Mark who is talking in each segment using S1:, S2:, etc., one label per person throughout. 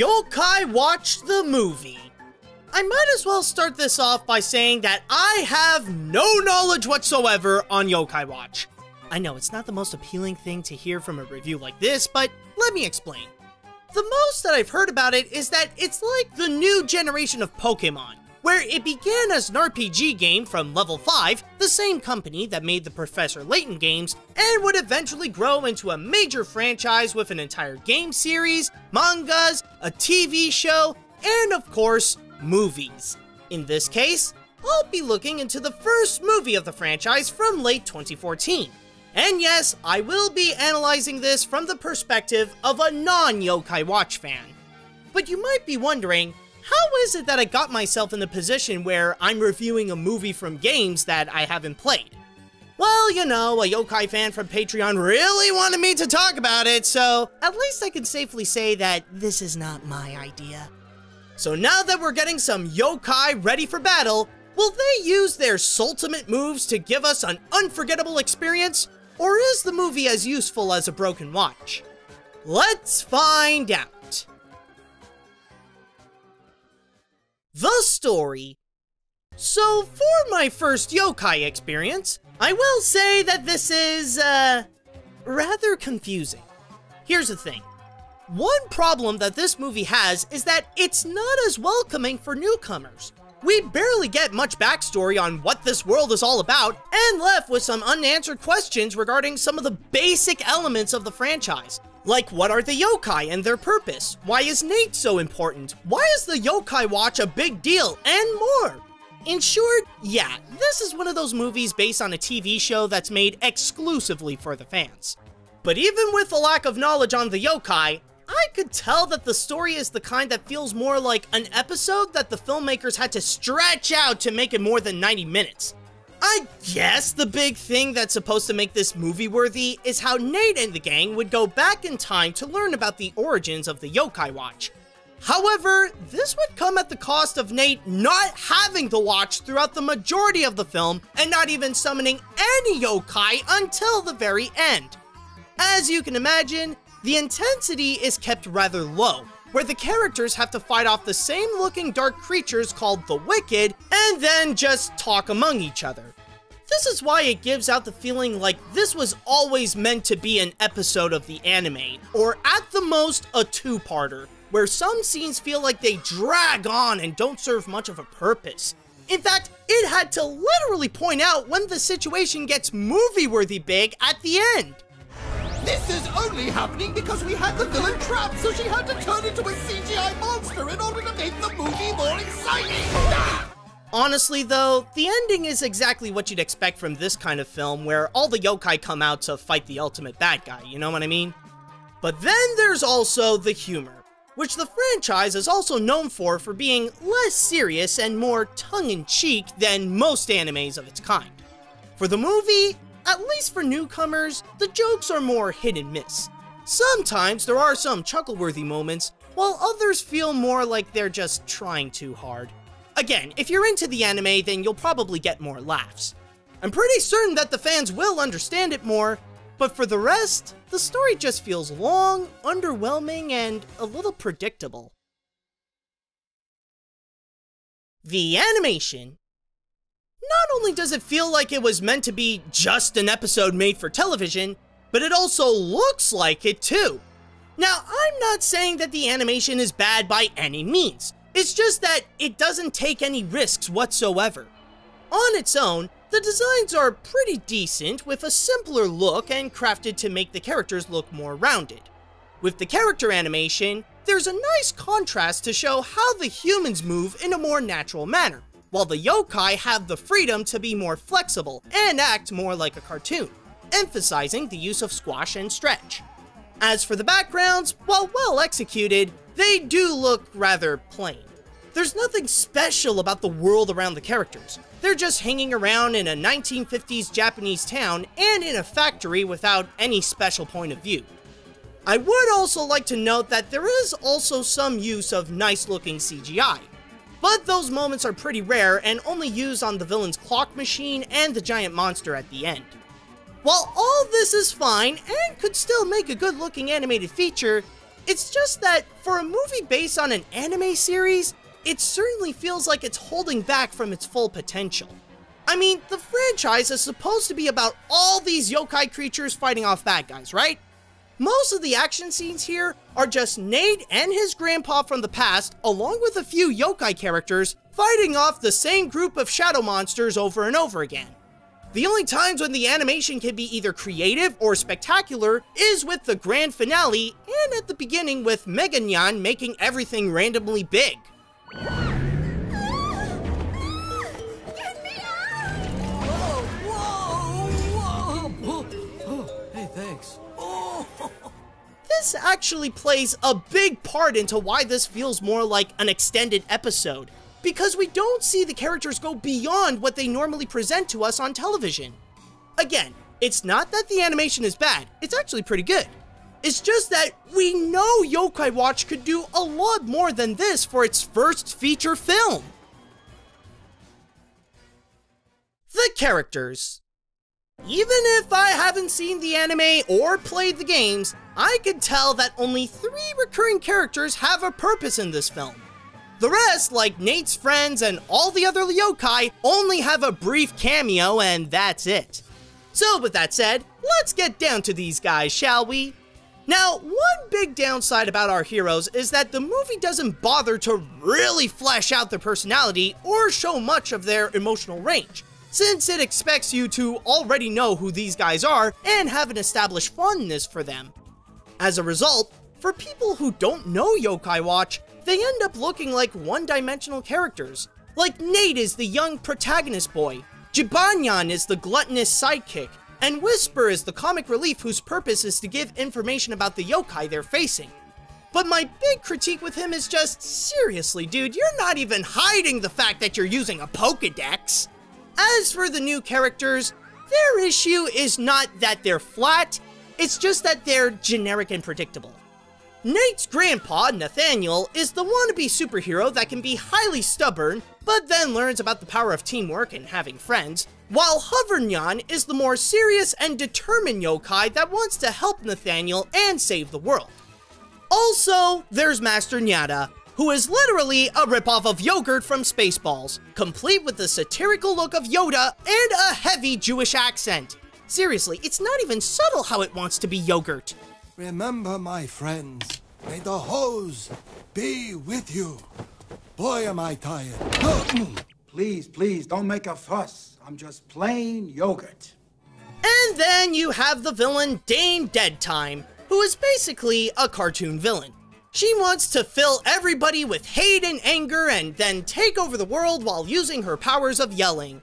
S1: Yokai Watch the movie. I might as well start this off by saying that I have no knowledge whatsoever on Yokai Watch. I know it's not the most appealing thing to hear from a review like this, but let me explain. The most that I've heard about it is that it's like the new generation of Pokemon, where it began as an RPG game from Level 5, the same company that made the Professor Layton games, and would eventually grow into a major franchise with an entire game series, mangas, a TV show, and of course, movies. In this case, I'll be looking into the first movie of the franchise from late 2014. And yes, I will be analyzing this from the perspective of a non-Yokai Watch fan. But you might be wondering, how is it that I got myself in the position where I'm reviewing a movie from games that I haven't played? Well, you know, a Yokai fan from Patreon really wanted me to talk about it, so at least I can safely say that this is not my idea. So now that we're getting some yokai ready for battle, will they use their Sultimate moves to give us an unforgettable experience? Or is the movie as useful as a broken watch? Let's find out. The story. So for my first yokai experience, I will say that this is, rather confusing. Here's the thing. One problem that this movie has is that it's not as welcoming for newcomers. We barely get much backstory on what this world is all about, and left with some unanswered questions regarding some of the basic elements of the franchise. Like, what are the yokai and their purpose? Why is Nate so important? Why is the Yokai Watch a big deal? And more. In short, yeah, this is one of those movies based on a TV show that's made exclusively for the fans. But even with the lack of knowledge on the yokai, I could tell that the story is the kind that feels more like an episode that the filmmakers had to stretch out to make it more than 90 minutes. I guess the big thing that's supposed to make this movie worthy is how Nate and the gang would go back in time to learn about the origins of the Yokai Watch. However, this would come at the cost of Nate not having the watch throughout the majority of the film and not even summoning any yokai until the very end. As you can imagine, the intensity is kept rather low, where the characters have to fight off the same looking dark creatures called the Wicked, and then just talk among each other. This is why it gives out the feeling like this was always meant to be an episode of the anime, or at the most a two-parter, where some scenes feel like they drag on and don't serve much of a purpose. In fact, it had to literally point out when the situation gets movie-worthy big at the end.
S2: This is only happening because we had the villain trapped, so she had to turn into a CGI monster in order to make the movie more exciting!
S1: Honestly though, the ending is exactly what you'd expect from this kind of film where all the yokai come out to fight the ultimate bad guy, you know what I mean? But then there's also the humor, which the franchise is also known for being less serious and more tongue-in-cheek than most animes of its kind. For the movie, at least for newcomers, the jokes are more hit and miss. Sometimes there are some chuckle-worthy moments, while others feel more like they're just trying too hard. Again, if you're into the anime, then you'll probably get more laughs. I'm pretty certain that the fans will understand it more, but for the rest, the story just feels long, underwhelming, and a little predictable. The animation. Not only does it feel like it was meant to be just an episode made for television, but it also looks like it too. Now, I'm not saying that the animation is bad by any means. It's just that it doesn't take any risks whatsoever. On its own, the designs are pretty decent with a simpler look and crafted to make the characters look more rounded. With the character animation, there's a nice contrast to show how the humans move in a more natural manner, while the yokai have the freedom to be more flexible and act more like a cartoon, emphasizing the use of squash and stretch. As for the backgrounds, while well executed, they do look rather plain. There's nothing special about the world around the characters. They're just hanging around in a 1950s Japanese town and in a factory without any special point of view. I would also like to note that there is also some use of nice-looking CGI, but those moments are pretty rare and only used on the villain's clock machine and the giant monster at the end. While all this is fine and could still make a good-looking animated feature, It's just that for a movie based on an anime series, it certainly feels like it's holding back from its full potential. I mean, the franchise is supposed to be about all these yokai creatures fighting off bad guys, right? Most of the action scenes here are just Nate and his grandpa from the past, along with a few yokai characters, fighting off the same group of shadow monsters over and over again. The only times when the animation can be either creative or spectacular is with the grand finale and at the beginning with Mega Nyan making everything randomly big. This actually plays a big part into why this feels more like an extended episode, because we don't see the characters go beyond what they normally present to us on television. Again, it's not that the animation is bad, it's actually pretty good. It's just that we know Yokai Watch could do a lot more than this for its first feature film. The characters. Even if I haven't seen the anime or played the games, I can tell that only 3 recurring characters have a purpose in this film. The rest, like Nate's friends and all the other yokai, only have a brief cameo and that's it. So with that said, let's get down to these guys, shall we? Now, one big downside about our heroes is that the movie doesn't bother to really flesh out their personality or show much of their emotional range, since it expects you to already know who these guys are and have an established fondness for them. As a result, for people who don't know Yokai Watch, they end up looking like one-dimensional characters. Like Nate is the young protagonist boy, Jibanyan is the gluttonous sidekick, and Whisper is the comic relief whose purpose is to give information about the yokai they're facing. But my big critique with him is just, seriously dude, you're not even hiding the fact that you're using a Pokédex. As for the new characters, their issue is not that they're flat, it's just that they're generic and predictable. Nate's grandpa, Nathaniel, is the wannabe superhero that can be highly stubborn, but then learns about the power of teamwork and having friends, while Hovernyan is the more serious and determined yokai that wants to help Nathaniel and save the world. Also, there's Master Nyada, who is literally a ripoff of Yogurt from Spaceballs, complete with the satirical look of Yoda and a heavy Jewish accent. Seriously, it's not even subtle how it wants to be yogurt.
S2: Remember, my friends, may the hose be with you. Boy, am I tired.
S3: Please, don't make a fuss. I'm just plain yogurt.
S1: And then you have the villain Dame Deadtime, who is basically a cartoon villain. She wants to fill everybody with hate and anger and then take over the world while using her powers of yelling.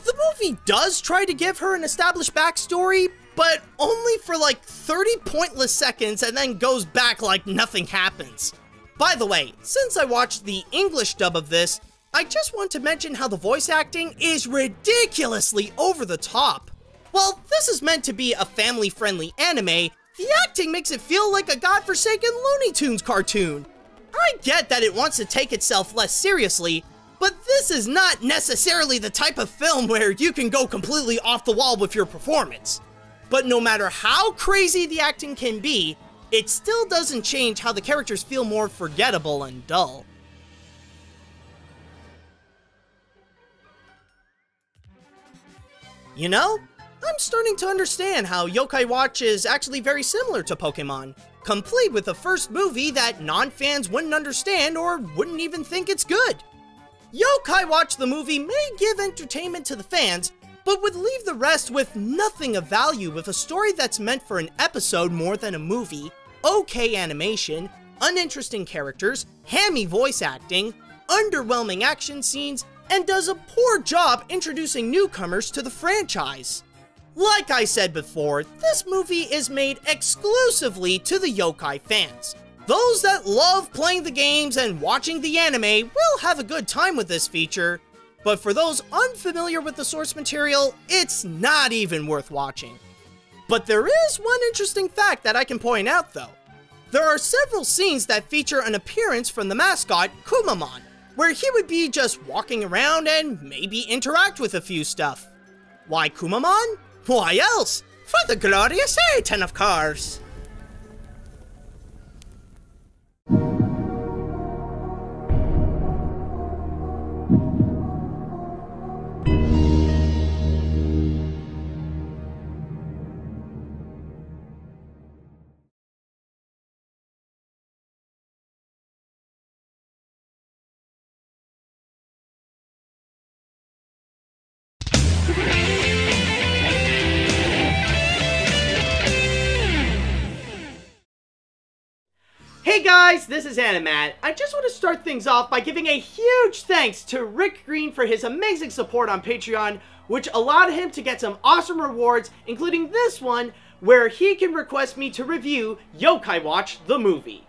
S1: The movie does try to give her an established backstory, but only for like 30 pointless seconds and then goes back like nothing happens. By the way, since I watched the English dub of this, I just want to mention how the voice acting is ridiculously over the top. While this is meant to be a family-friendly anime, the acting makes it feel like a godforsaken Looney Tunes cartoon. I get that it wants to take itself less seriously, but this is not necessarily the type of film where you can go completely off the wall with your performance. But no matter how crazy the acting can be, it still doesn't change how the characters feel more forgettable and dull. You know, I'm starting to understand how Yokai Watch is actually very similar to Pokemon, complete with a first movie that non-fans wouldn't understand or wouldn't even think it's good. Yokai Watch the movie may give entertainment to the fans, but would leave the rest with nothing of value with a story that's meant for an episode more than a movie, okay animation, uninteresting characters, hammy voice acting, underwhelming action scenes, and does a poor job introducing newcomers to the franchise. Like I said before, this movie is made exclusively to the yokai fans. Those that love playing the games and watching the anime will have a good time with this feature, but for those unfamiliar with the source material, it's not even worth watching. But there is one interesting fact that I can point out though. There are several scenes that feature an appearance from the mascot, Kumamon, where he would be just walking around and maybe interact with a few stuff. Why Kumamon? Why else? For the glorious Satan, of course! guys, this is AniMat. I just want to start things off by giving a huge thanks to Rick Green for his amazing support on Patreon, which allowed him to get some awesome rewards, including this one, where he can request me to review Yokai Watch the movie.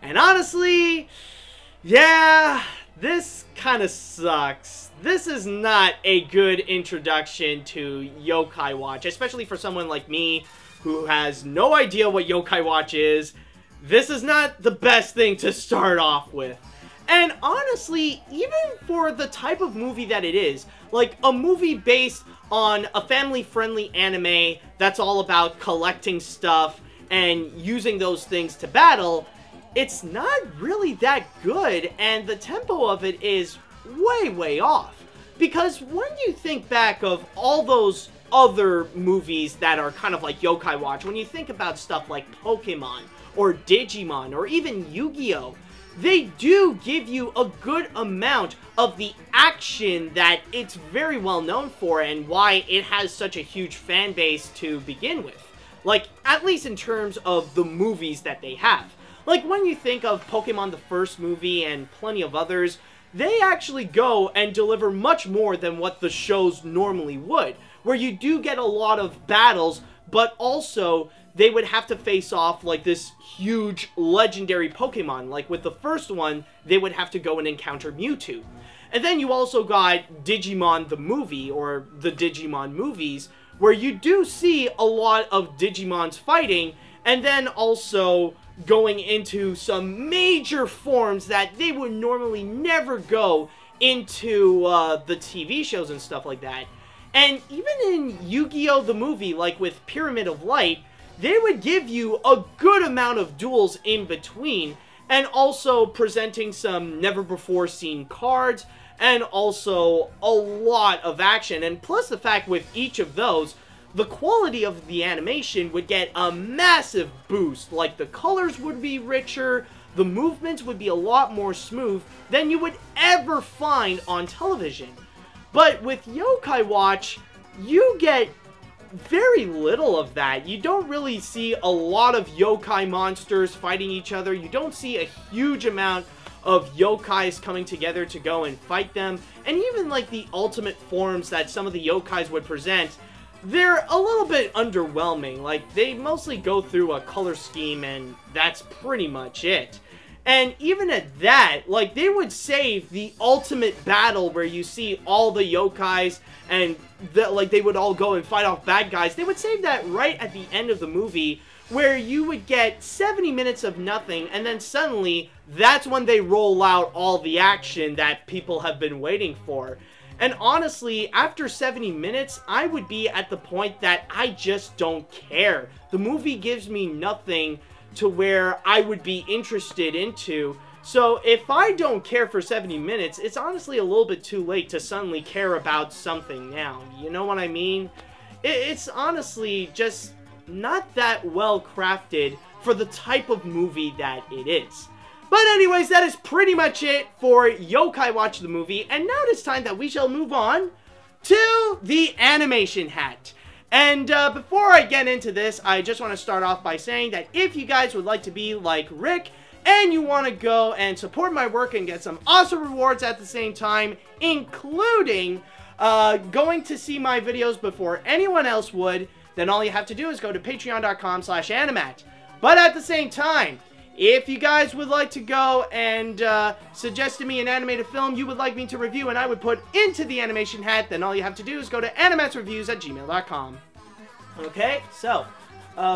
S1: And honestly, yeah, this kind of sucks. This is not a good introduction to Yokai Watch, especially for someone like me who has no idea what Yokai Watch is. This is not the best thing to start off with. And honestly, even for the type of movie that it is, like a movie based on a family-friendly anime that's all about collecting stuff and using those things to battle, it's not really that good, and the tempo of it is way off. Because when you think back of all those other movies that are kind of like Yokai Watch, when you think about stuff like Pokemon, or Digimon, or even Yu-Gi-Oh!, they do give you a good amount of the action that it's very well known for and why it has such a huge fan base to begin with. Like, at least in terms of the movies that they have. Like, when you think of Pokemon the first movie and plenty of others, they actually go and deliver much more than what the shows normally would, where you do get a lot of battles, but also they would have to face off like this huge legendary Pokemon. Like with the first one, they would have to go and encounter Mewtwo. And then you also got Digimon the movie, or the Digimon movies, where you do see a lot of Digimons fighting, and then also going into some major forms that they would normally never go into the TV shows and stuff like that. And even in Yu-Gi-Oh! The movie, like with Pyramid of Light, they would give you a good amount of duels in between, and also presenting some never-before-seen cards, and also a lot of action. And plus the fact with each of those, the quality of the animation would get a massive boost. Like, the colors would be richer, the movements would be a lot more smooth than you would ever find on television. But with Yokai Watch, you get very little of that. You don't really see a lot of yokai monsters fighting each other. You don't see a huge amount of yokais coming together to go and fight them. And even like the ultimate forms that some of the yokais would present, they're a little bit underwhelming. Like, they mostly go through a color scheme and that's pretty much it. And even at that, like, they would save the ultimate battle where you see all the yokais and, like, they would all go and fight off bad guys. They would save that right at the end of the movie, where you would get 70 minutes of nothing, and then suddenly, that's when they roll out all the action that people have been waiting for. And honestly, after 70 minutes, I would be at the point that I just don't care. The movie gives me nothing to where I would be interested into. So if I don't care for 70 minutes, it's honestly a little bit too late to suddenly care about something now. You know what I mean? It's honestly just not that well crafted for the type of movie that it is. But anyways, that is pretty much it for Yokai Watch the movie, and now it is time that we shall move on to the animation hat. And before I get into this, I just want to start off by saying that if you guys would like to be like Rick, and you want to go and support my work and get some awesome rewards at the same time, including going to see my videos before anyone else would, then all you have to do is go to patreon.com/animat. But at the same time, if you guys would like to go and suggest to me an animated film you would like me to review and I would put into the animation hat, then all you have to do is go to animatsreviews@gmail.com. Okay, so,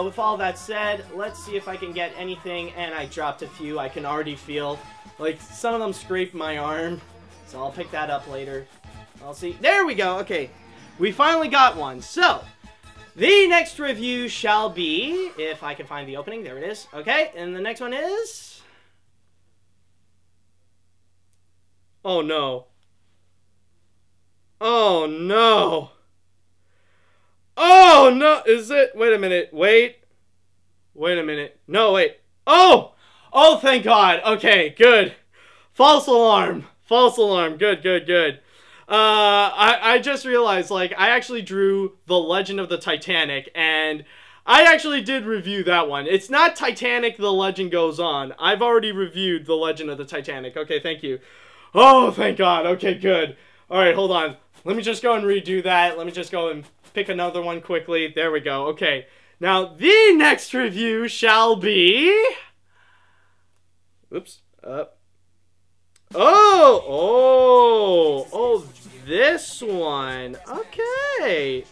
S1: with all that said, let's see if I can get anything, and I dropped a few. I can already feel, like, some of them scraped my arm, so I'll pick that up later. I'll see. There we go, okay. We finally got one. So, the next review shall be, if I can find the opening, there it is. Okay, and the next one is... Oh no. Oh no. Oh no, is it? Wait a minute, wait. Wait a minute. No, wait. Oh! Oh, thank God. Okay, good. False alarm. False alarm. Good, good, good. I just realized, like, I actually drew The Legend of the Titanic, and
S4: I actually did review that one. It's not Titanic, The Legend Goes On. I've already reviewed The Legend of the Titanic. Okay, thank you. Oh, thank God. Okay, good. Alright, hold on. Let me just go and redo that. Let me just go and pick another one quickly. There we go. Okay. Now, the next review shall be... Oops. Oh, this one. Okay.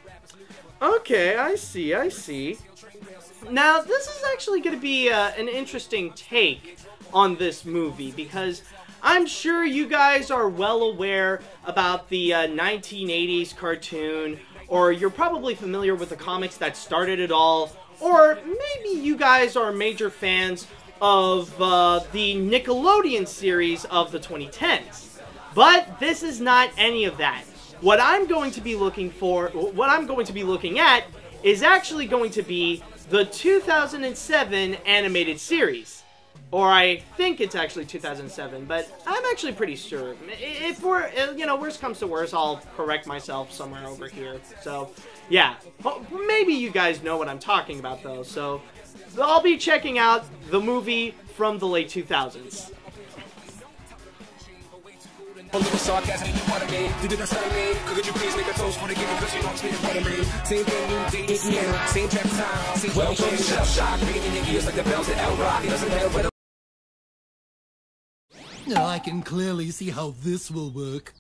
S4: Okay, I see. Now, this is actually going to be an interesting take on this movie, because I'm sure you guys are well aware about the 1980s cartoon, or you're probably familiar with the comics that started it all, or maybe you guys are major fans of the Nickelodeon series of the 2010s. But this is not any of that. What I'm going to be looking at is actually going to be the 2007 animated series. Or I think it's actually 2007, but I'm actually pretty sure. If we're, worst comes to worst, I'll correct myself somewhere over here. So, yeah. Maybe you guys know what I'm talking about, though. So, I'll be checking out the movie from the late 2000s.
S5: A little sarcasm, you want to me? Did it start me? Could you please make a toast for the game? Because you don't speak what I mean. Same thing, new date, same track time. Welcome to Shell Shock, ringing in your ears like the bells at El Rock. It doesn't matter whether.
S2: Now I can clearly see how this will work.